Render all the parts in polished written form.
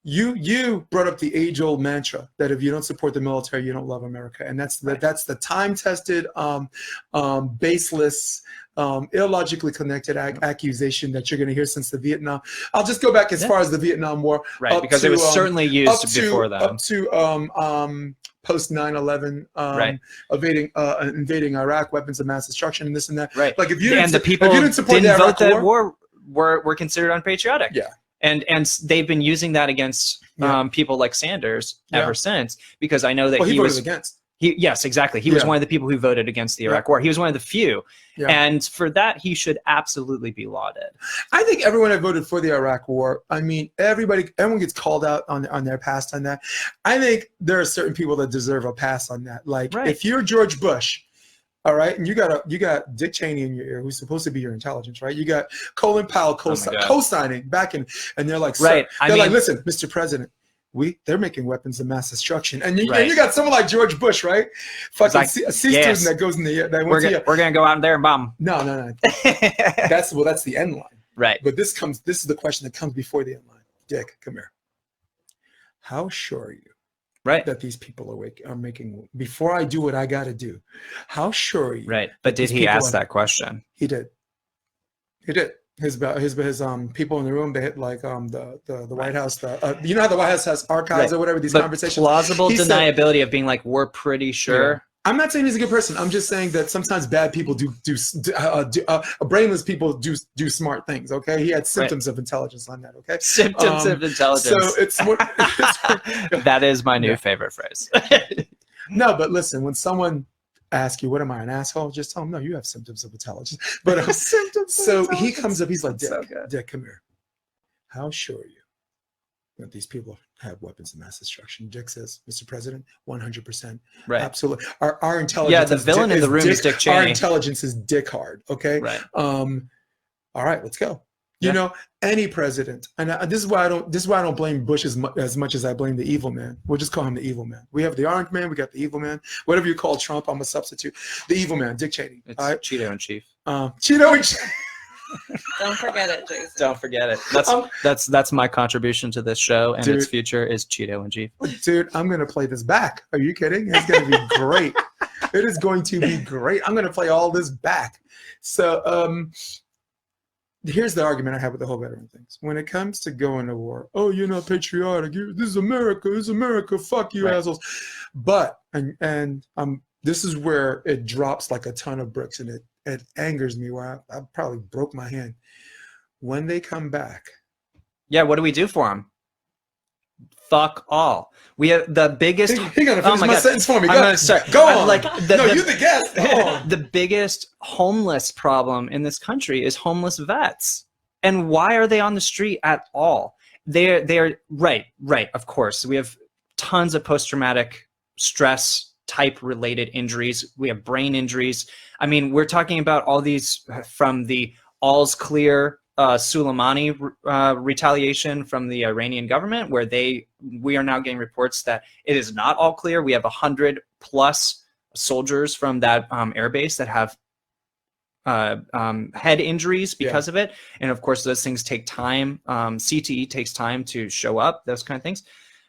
You brought up the age-old mantra that if you don't support the military, you don't love America, and that's the time-tested, baseless, illogically connected accusation that you're going to hear since the Vietnam. I'll just go back as far as the Vietnam War, right? Because it was certainly used before that, up to post 9/11, invading Iraq, weapons of mass destruction, and this and that. Right. Like if you the people if you didn't support didn't the vote Iraq that war were considered unpatriotic. Yeah. And they've been using that against people like Sanders ever since, because I know that he was voted against. Yes, exactly. He was one of the people who voted against the Iraq War. He was one of the few. Yeah. And for that, he should absolutely be lauded. I think everyone that voted for the Iraq War, I mean, everyone gets called out on their past on that. I think there are certain people that deserve a pass on that. Like if you're George Bush, all right, and you got Dick Cheney in your ear, who's supposed to be your intelligence, right? You got Colin Powell co-signing back in, and they're like, they're like, listen, Mr. President, they're making weapons of mass destruction, and you got someone like George Bush, right? Fucking a C student that goes in the we're gonna go out there and bomb. No. that's the end line, right? But this is the question that comes before the end line. Dick, come here. How sure are you? Right. That these people are making, before I do what I got to do, how sure are you? Right. But did he ask that question? He did. His people in the room, they hit like the White House, you know how the White House has archives or whatever, these conversations. Plausible deniability of being like, we're pretty sure. Yeah. I'm not saying he's a good person. I'm just saying that sometimes bad people brainless people do smart things. Okay, he had symptoms of intelligence on that. Okay, symptoms of intelligence. So it's that is my new favorite phrase. No, but listen, when someone asks you, "What am I, an asshole?" Just tell them, "No, you have symptoms of intelligence." But he comes up, he's like, "Dick, come here. How sure are you that these people have weapons of mass destruction?" Dick says, "Mr. President, 100%. Right. Absolutely. Our intelligence." Yeah, the villain in the room is Dick Cheney. Our intelligence is dick hard. Okay. Right. All right, let's go. You know, any president, and this is why I don't blame Bush as much as I blame the evil man. We'll just call him the evil man. We have the orange man, we got the evil man. Whatever you call Trump, I'm a substitute. The evil man, Dick Cheney. It's Cheeto in Chief. Cheeto in Chief. Don't forget it, Jason. Don't forget it. That's my contribution to this show, and its future is Cheeto and Chief. Dude, I'm gonna play this back. Are you kidding? It's gonna be great. It is going to be great. I'm gonna play all this back. So here's the argument I have with the whole veteran things. When it comes to going to war, oh, you're not patriotic. This is America. This is America. Fuck you, assholes. But this is where it drops like a ton of bricks, and it angers me where I probably broke my hand. When they come back. Yeah, what do we do for them? Fuck all. We have the biggest. You're gonna finish my sentence for me. I'm gonna start. Go on. Like you're the guest. The biggest homeless problem in this country is homeless vets. And why are they on the street at all? They're right. Of course, we have tons of post-traumatic stress type related injuries. We have brain injuries. I mean, we're talking about all these from the all's clear Soleimani retaliation from the Iranian government, where we are now getting reports that it is not all clear. We have 100+ soldiers from that airbase that have head injuries because of it, and of course those things take time. CTE takes time to show up, those kind of things.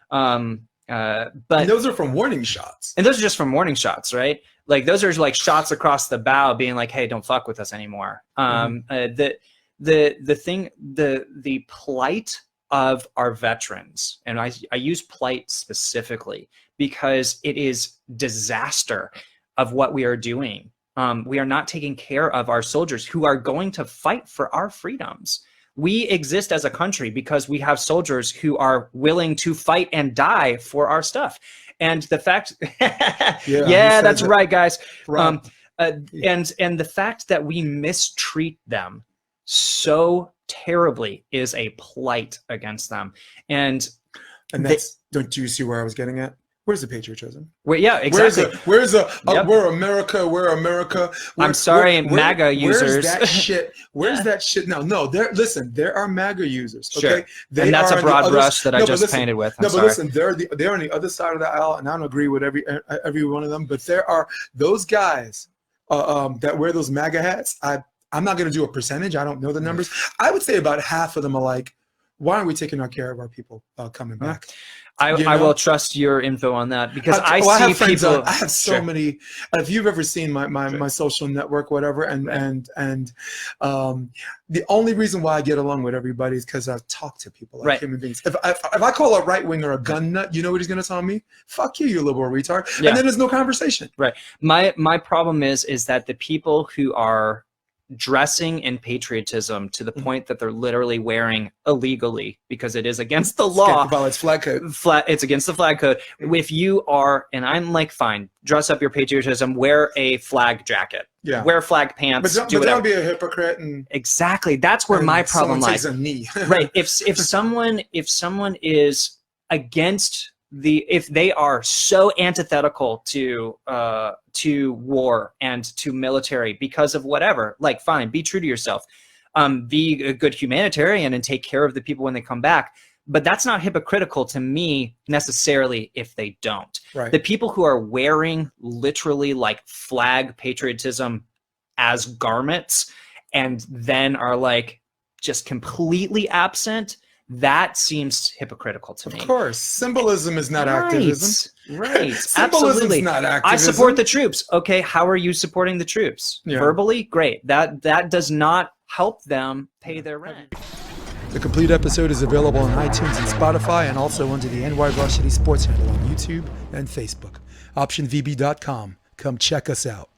But and those are from warning shots. And those are just from warning shots, right? Like those are like shots across the bow, being like, "Hey, don't fuck with us anymore." The plight of our veterans, and I use plight specifically because it is disaster of what we are doing. We are not taking care of our soldiers who are going to fight for our freedoms. We exist as a country because we have soldiers who are willing to fight and die for our stuff. And the fact, that's right, guys. Right. And the fact that we mistreat them so terribly is a plight against them. And that's, don't you see where I was getting at? Where's the patriotism? Well, yeah, exactly. We're America. I'm sorry, MAGA users. Where's that shit? Where's that shit? No. There are MAGA users. Okay, sure. And that's a broad brush that I just painted with. But listen, they're on the other side of the aisle, and I don't agree with every one of them. But there are those guys that wear those MAGA hats. I'm not going to do a percentage. I don't know the numbers. I would say about half of them are like, why aren't we taking care of our people coming back? I will trust your info on that because I have see people. I have so many. If you've ever seen my social network, whatever, and the only reason why I get along with everybody is because I've talked to people like human beings. If I call a right winger a gun nut, you know what he's gonna tell me? Fuck you, you liberal retard. Yeah. And then there's no conversation. Right. My problem is that the people who are dressing in patriotism to the point that they're literally wearing illegally because it is against the law. It's flag code. It's against the flag code. If you are, and I'm like, fine, dress up your patriotism, wear a flag jacket, wear flag pants, but don't be a hypocrite. And exactly, that's where my problem lies. Takes a knee. Right. If someone is against if they are so antithetical to war and to military because of whatever, like, fine, be true to yourself, be a good humanitarian and take care of the people when they come back. But that's not hypocritical to me necessarily if they don't. Right. The people who are wearing literally like flag patriotism as garments and then are like just completely absent, that seems hypocritical to me. Of course. Symbolism is not activism. Right. Symbolism is not activism. I support the troops. Okay, how are you supporting the troops? Yeah. Verbally? Great. That does not help them pay their rent. The complete episode is available on iTunes and Spotify, and also under the NY Varsity Sports handle on YouTube and Facebook. OptionVB.com. Come check us out.